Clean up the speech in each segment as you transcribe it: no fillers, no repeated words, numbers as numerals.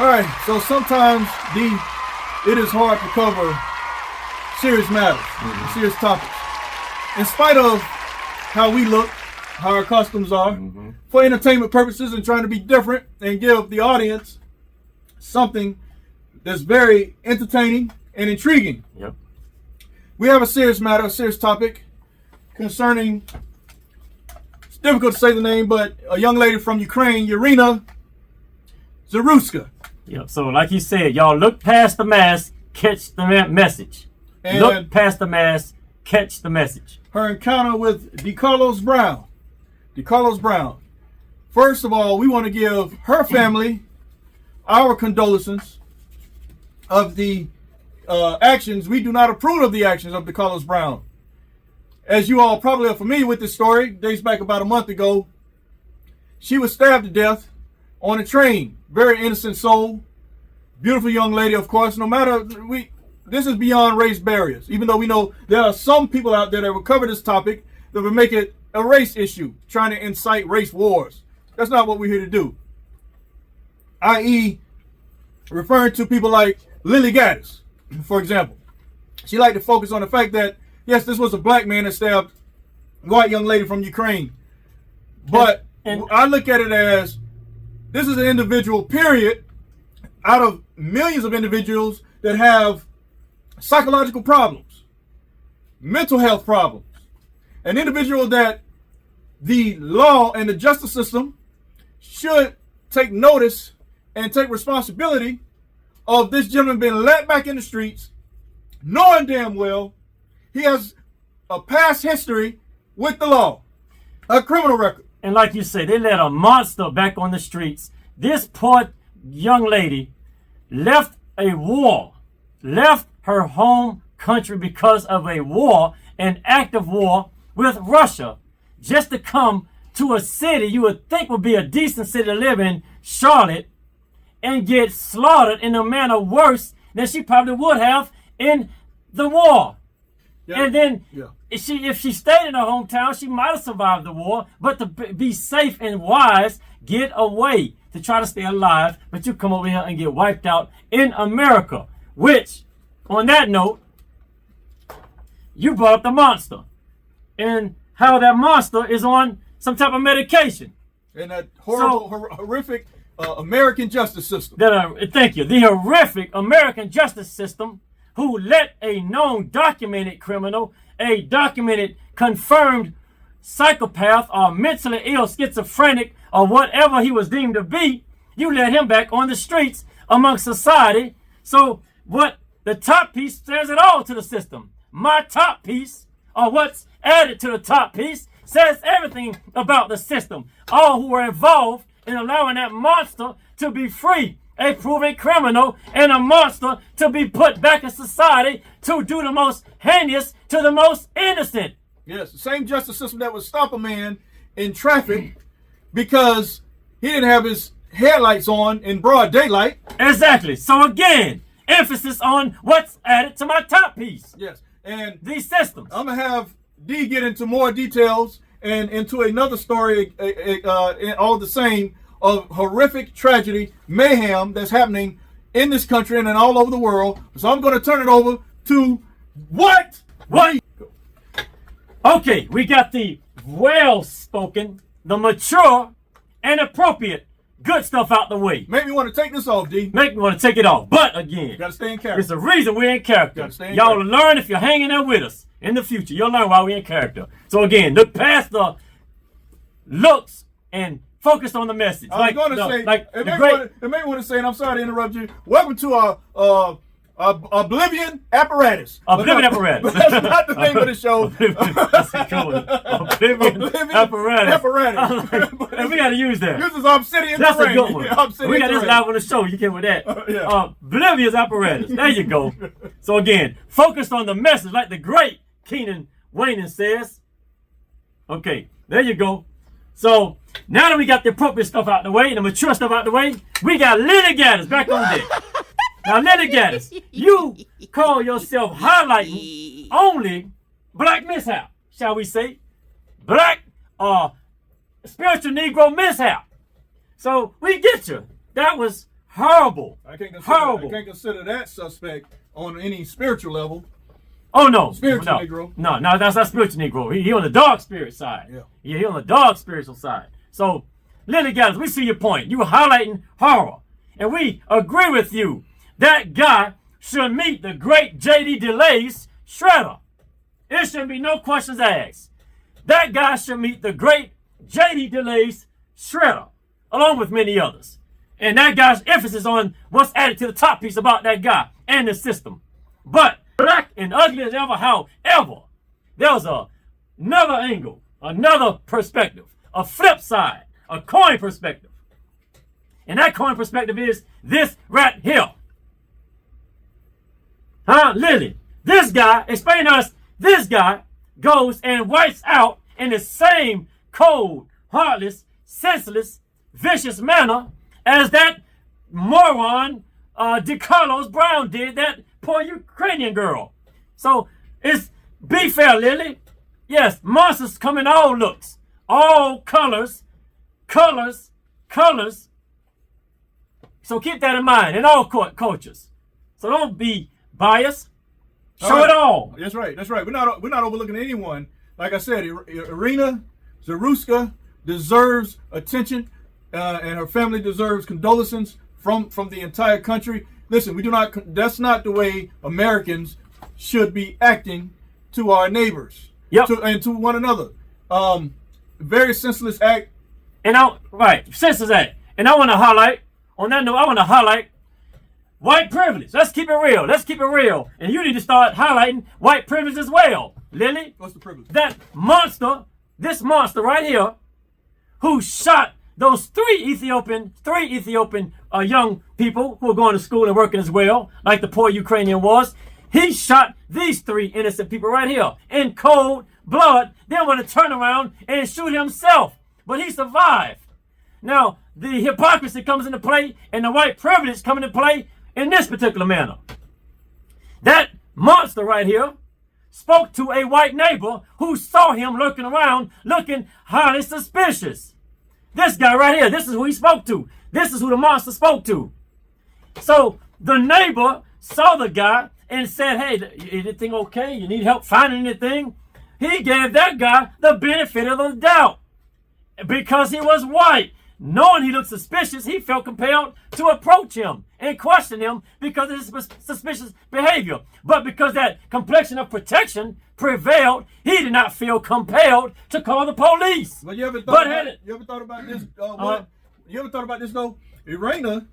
All right, so sometimes, it is hard to cover serious matters, serious topics. In spite of how we look, how our costumes are, for entertainment purposes and trying to be different and give the audience something that's very entertaining and intriguing. Yep. We have a serious matter, a serious topic concerning, it's difficult to say the name, but a young lady from Ukraine, Iryna Zarutska. Yep. So like you said, y'all look past the mask, catch the message. And look past the mask, catch the message. Her encounter with Decarlos Brown. Decarlos Brown. First of all, we want to give her family our condolences of the actions. We do not approve of the actions of Decarlos Brown. As you all probably are familiar with this story, dates back about a month ago. She was stabbed to death on a train. Very innocent soul. Beautiful young lady, of course. No matter, this is beyond race barriers. Even though we know there are some people out there that will cover this topic that will make it a race issue, trying to incite race wars. That's not what we're here to do. I.e., referring to people like Lilly Gaddis, for example. She liked to focus on the fact that, yes, this was a black man that stabbed a white young lady from Ukraine. But I look at it as, this is an individual, period, out of millions of individuals that have psychological problems, mental health problems. An individual that the law and the justice system should take notice and take responsibility of this gentleman being let back in the streets, knowing damn well he has a past history with the law, a criminal record. And like you say, they let a monster back on the streets. This poor young lady left a war, left her home country because of a war, an act of war with Russia, just to come to a city you would think would be a decent city to live in, Charlotte, and get slaughtered in a manner worse than she probably would have in the war. Yeah. And then if she stayed in her hometown, she might have survived the war, but to be safe and wise, get away to try to stay alive, but you come over here and get wiped out in America, which, on that note, you brought up the monster and how that monster is on some type of medication. And that horrible, horrific American justice system. Thank you. The horrific American justice system who let a known documented criminal, a documented, confirmed psychopath or mentally ill, schizophrenic, or whatever he was deemed to be, you let him back on the streets amongst society. So what the top piece says it all to the system. My top piece, or what's added to the top piece, says everything about the system. All who were involved in allowing that monster to be free, a proven criminal and a monster to be put back in society to do the most heinous to the most innocent. Yes, the same justice system that would stop a man in traffic because he didn't have his headlights on in broad daylight. Exactly. So again, emphasis on what's added to my top piece. Yes, and these systems. I'm going to have D get into more details and into another story, all the same, of horrific tragedy, mayhem that's happening in this country and all over the world. So I'm going to turn it over to what? Okay, we got the well-spoken, the mature, and appropriate good stuff out the way. Make me want to take this off, D. Make me want to take it off. But again, gotta stay in character. It's the reason we're in character. Y'all will learn if you're hanging there with us in the future. You'll learn why we're in character. So again, look past the looks and focus on the message. I was going to say, it made me want to say, and I'm sorry to interrupt you, welcome to our Oblivion Apparatus. Oblivion Apparatus. That's not the name of the show. That's a cool one. Oblivion Apparatus. And we got to use that. This is Obsidian That's Terrain. a good one. We got this live on the show. You get with that. Oblivion's Apparatus. There you go. So again, focus on the message like the great Keenan Wayne says. Okay, there you go. So now that we got the appropriate stuff out the way, the mature stuff out the way, we got Lilly Gaddis back on deck. Now, Lilly Gaddis, you call yourself highlighting only black mishap, shall we say? Black spiritual Negro mishap. So we get you. That was horrible. I can't Horrible. consider that suspect on any spiritual level. Oh no, Spiritual no. Negro. No, that's not spiritual Negro. He on the dark spirit side. Yeah, he on the dark spiritual side. So, Lilly, guys, we see your point. You were highlighting horror, and we agree with you. That guy should meet the great J.D. DeLay's shredder. There shouldn't be no questions asked. That guy should meet the great J.D. DeLay's shredder, along with many others. And that guy's emphasis on what's added to the top piece about that guy and the system. But black and ugly as ever, however, there was another angle, another perspective, a flip side, a coin perspective. And that coin perspective is this right here. Lilly? This guy, explain to us, this guy goes and wipes out in the same cold, heartless, senseless, vicious manner as that moron Decarlos Brown did, that poor Ukrainian girl. So, be fair, Lilly. Yes, monsters come in all looks, all colors. So keep that in mind in all cultures. So don't be biased. Show it all. That's right. We're not overlooking anyone. Like I said, Iryna Zarutska deserves attention, and her family deserves condolences from the entire country. Listen, we do not. That's not the way Americans should be acting to our neighbors, and to one another. Very senseless act. And senseless act. And I want to highlight on that note. White privilege. Let's keep it real. And you need to start highlighting white privilege as well, Lilly. What's the privilege? This monster right here, who shot those three Ethiopian young people who were going to school and working as well, like the poor Ukrainian was. He shot these three innocent people right here in cold blood. Then want to turn around and shoot himself, but he survived. Now the hypocrisy comes into play, and the white privilege come into play in this particular manner. That monster right here spoke to a white neighbor who saw him lurking around, looking highly suspicious. This guy right here, this is who he spoke to. This is who the monster spoke to. So the neighbor saw the guy and said, hey, anything okay? You need help finding anything? He gave that guy the benefit of the doubt because he was white. Knowing he looked suspicious, he felt compelled to approach him and question him because of his suspicious behavior. But because that complexion of protection prevailed, he did not feel compelled to call the police. Well, you ever thought about this? You ever thought about this though? Iryna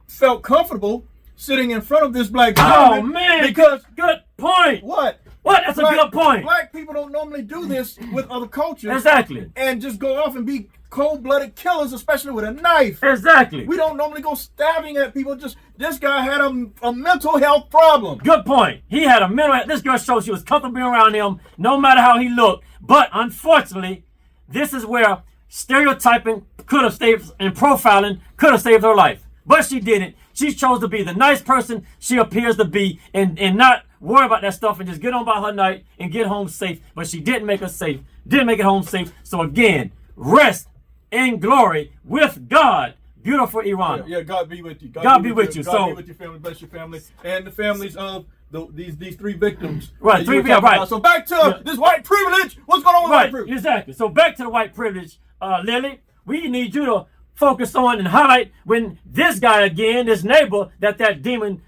felt comfortable sitting in front of this black gentleman. Oh man! Because good point. What? That's a good point. Black people don't normally do this with other cultures. Exactly. And just go off and be cold-blooded killers, especially with a knife. Exactly. We don't normally go stabbing at people. This guy had a mental health problem. Good point. He had a mental health. This girl showed she was comfortable being around him, no matter how he looked. But unfortunately, this is where stereotyping could have saved and profiling could have saved her life. But she didn't. She chose to be the nice person she appears to be and not worry about that stuff and just get on by her night and get home safe. But she didn't make it safe. Didn't make it home safe. So again, rest in glory with God. Beautiful Iryna. Yeah, God be with you. God be with you. God be with your family. Bless your family. And the families of these three victims. Right, right. So back to this white privilege. What's going on with white privilege? Exactly. So back to the white privilege, Lilly. We need you to focus on and highlight when this guy again, this neighbor that demon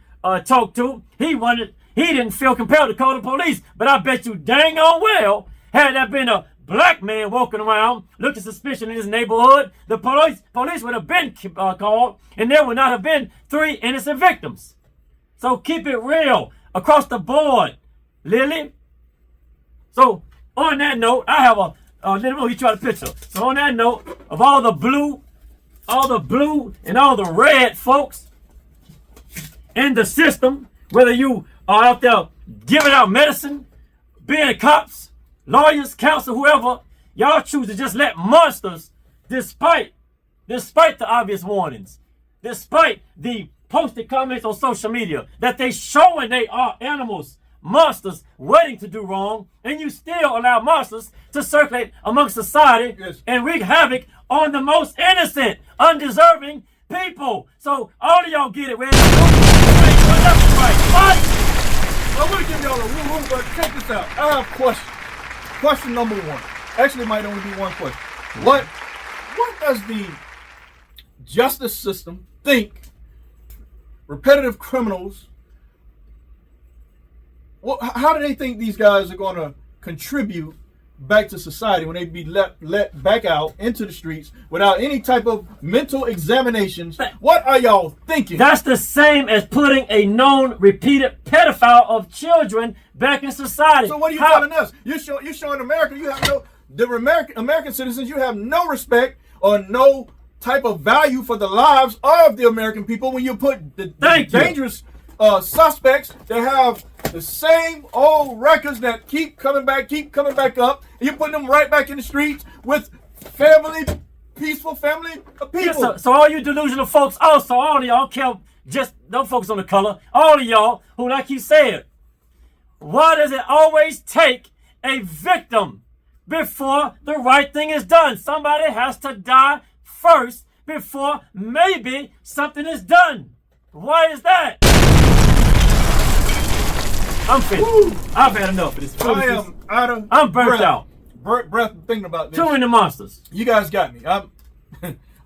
talked to, he didn't feel compelled to call the police. But I bet you dang on well, had that been a black man walking around looking suspicious in his neighborhood, the police would have been called, and there would not have been three innocent victims. So keep it real across the board, Lilly. So on that note, I have let me show you the picture. So on that note, of all the blue and all the red folks in the system, whether you are out there giving out medicine, being cops, lawyers, counsel, whoever, y'all choose to just let monsters, despite the obvious warnings, despite the posted comments on social media that they showing they are animals, monsters waiting to do wrong, and you still allow monsters to circulate among society and wreak havoc on the most innocent, undeserving people. So all of y'all get it. Right, right. I'm going to give y'all a rule, but check this out. I have questions. Question number one. Actually, it might only be one question. What does the justice system think repetitive criminals, how do they think these guys are going to contribute back to society when they be let back out into the streets without any type of mental examinations? What are y'all thinking? That's the same as putting a known repeated pedophile of children back in society. So what are you telling us? You're showing America you have American citizens, you have no respect or no type of value for the lives of the American people when you put the dangerous suspects that have the same old records that keep coming back up, and you're putting them right back in the streets with peaceful family of people. Yeah, so all you delusional folks, also all of y'all care, just don't focus on the color, all of y'all who, like you said, why does it always take a victim before the right thing is done? Somebody has to die first before maybe something is done. Why is that? I'm finished. I've had enough of this. I'm burnt out. Breath thinking about this. Too many monsters. You guys got me.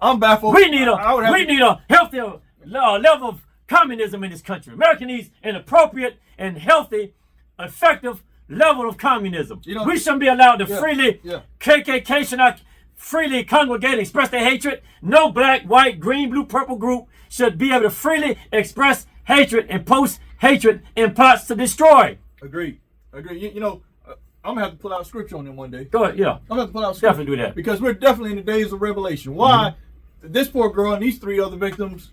I'm baffled. We need a healthier level of communism in this country. America needs an appropriate and healthy, effective level of communism. We shouldn't be allowed to freely KKK should not freely congregate and express their hatred. No black, white, green, blue, purple group should be able to freely express hatred and post hatred and plots to destroy. Agreed. I'm gonna have to pull out scripture on them one day. Go ahead, yeah. I'm gonna have to pull out scripture. Definitely do that. Because we're definitely in the days of revelation. Why this poor girl and these three other victims,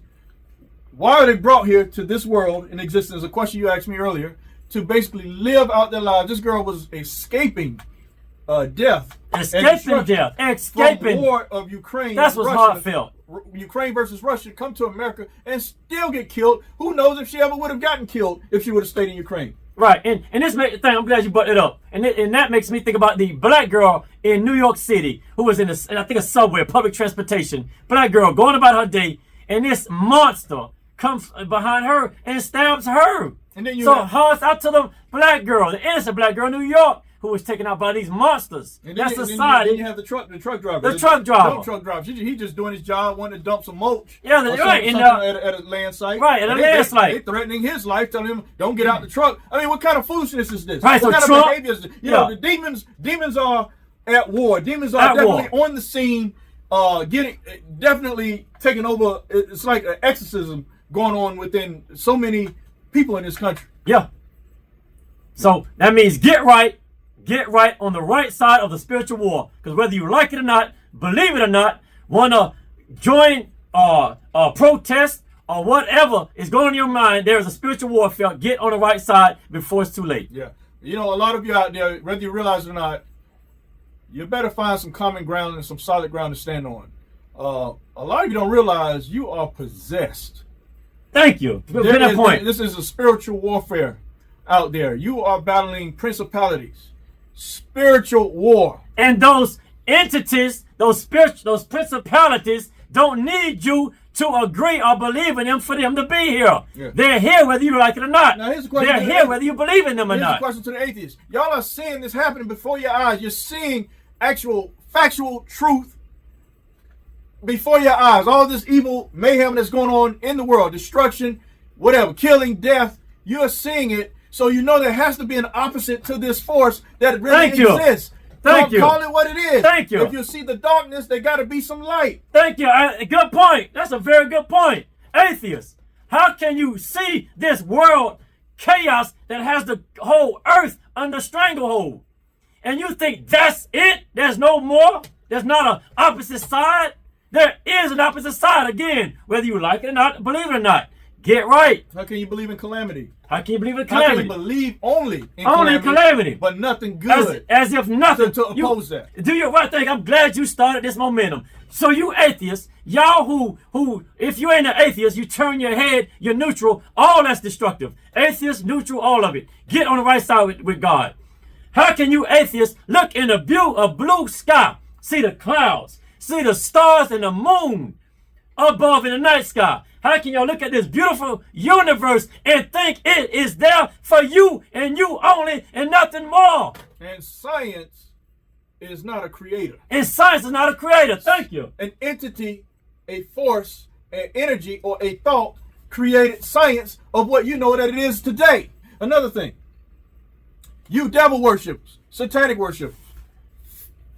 why are they brought here to this world in existence? A question you asked me earlier, to basically live out their lives. This girl was escaping death. Escaping from war of Ukraine. That's what's heartfelt. Ukraine versus Russia, come to America and still get killed. Who knows if she ever would have gotten killed if she would have stayed in Ukraine. Right, and this thing, I'm glad you brought it up. And that makes me think about the black girl in New York City who was in a subway, public transportation. Black girl going about her day, and this monster comes behind her and stabs her. And then hearts out to the black girl, the innocent black girl in New York, who was taken out by these monsters. That's society. Then you have the truck driver. The truck driver. No truck driver. He just doing his job, wanting to dump some mulch. Yeah, right. At a land site. Right, at a land site. They threatening his life, telling him, don't get out the truck. I mean, what kind of foolishness is this? Right, what kind of behavior is this? The demons are at war. Demons are definitely on the scene, definitely taking over. It's like an exorcism going on within so many people in this country. Yeah. So that means get right on the right side of the spiritual war. Because whether you like it or not, believe it or not, want to join protest or whatever is going on in your mind, there is a spiritual warfare. Get on the right side before it's too late. Yeah. A lot of you out there, whether you realize it or not, you better find some common ground and some solid ground to stand on. A lot of you don't realize you are possessed. Thank you. This is a spiritual warfare out there. You are battling principalities. Spiritual war. And those entities, those principalities don't need you to agree or believe in them for them to be here. Yeah. They're here whether you like it or not. Now, here's a question. They're here whether you believe in them or not. Here's a question to the atheists. Y'all are seeing this happening before your eyes. You're seeing actual factual truth before your eyes. All this evil mayhem that's going on in the world, destruction, whatever, killing, death, you're seeing it. So you know there has to be an opposite to this force that really exists. Thank you. Call it what it is. Thank you. If you see the darkness, there got to be some light. Thank you. Good point. That's a very good point. Atheists, how can you see this world chaos that has the whole earth under stranglehold? And you think that's it? There's no more? There's not an opposite side? There is an opposite side again, whether you like it or not, believe it or not. Get right. How can you believe in calamity? How can you believe in calamity? How can you believe only in calamity? But nothing good. As if nothing. To oppose that. Do you right thing? I'm glad you started this momentum. So you atheists, y'all who, if you ain't an atheist, you turn your head, you're neutral, all that's destructive. Atheist, neutral, all of it. Get on the right side with God. How can you atheists look in a blue sky, see the clouds, see the stars and the moon, above in the night sky? How can y'all look at this beautiful universe and think it is there for you and you only and nothing more? And science is not a creator. And science is not a creator. Thank you. An entity, a force, an energy, or a thought created science of what you know that it is today. Another thing, you devil worshippers, satanic worshippers,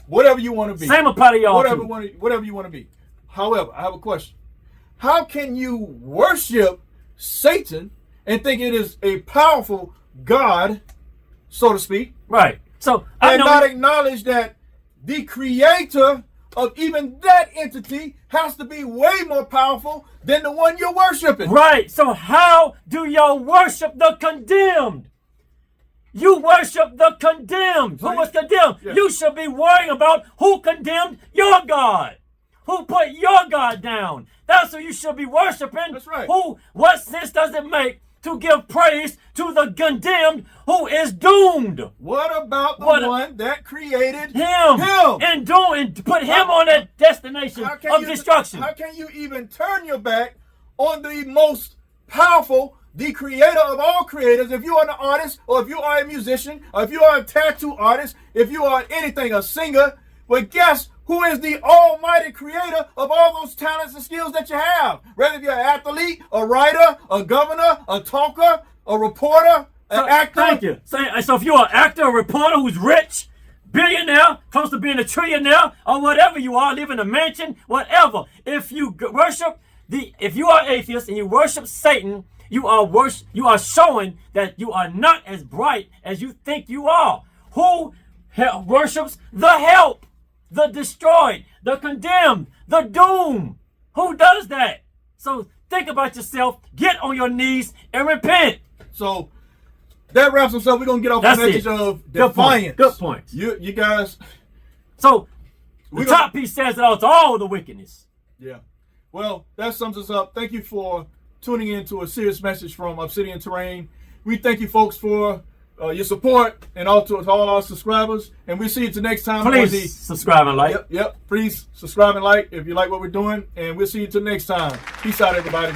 whatever you want to be. Same apply to y'all too. Whatever you want to be. However, I have a question. How can you worship Satan and think it is a powerful God, so to speak, Right. So and not acknowledge that the creator of even that entity has to be way more powerful than the one you're worshiping? Right. So how do y'all worship the condemned? You worship the condemned. Who was condemned? Yeah. You should be worrying about who condemned your God. Who put your God down? That's who you should be worshiping. That's right. What sense does it make to give praise to the condemned who is doomed? What about the one that created him? And put him on that destination of destruction. How can you even turn your back on the most powerful, the creator of all creators? If you are an artist, or if you are a musician, or if you are a tattoo artist, if you are anything, a singer, but guess who is the almighty creator of all those talents and skills that you have? Whether you're an athlete, a writer, a governor, a talker, a reporter, an actor. Thank you. So if you're an actor, a reporter who's rich, billionaire, close to being a trillionaire, or whatever you are, live in a mansion, whatever. If you if you are atheist and you worship Satan, you are showing that you are not as bright as you think you are. Who worships the help? The destroyed, the condemned, the doomed. Who does that? So think about yourself, get on your knees, and repent. So that wraps us up. We're going to get off the message of defiance. Good point. You guys. So the top piece says it all to all the wickedness. Yeah. Well, that sums us up. Thank you for tuning in to a serious message from Obsidian Terrain. We thank you folks for your support, and also to all our subscribers, and we'll see you next time. Please subscribe and like. Yep. Please subscribe and like if you like what we're doing, and we'll see you till next time. Peace out, everybody.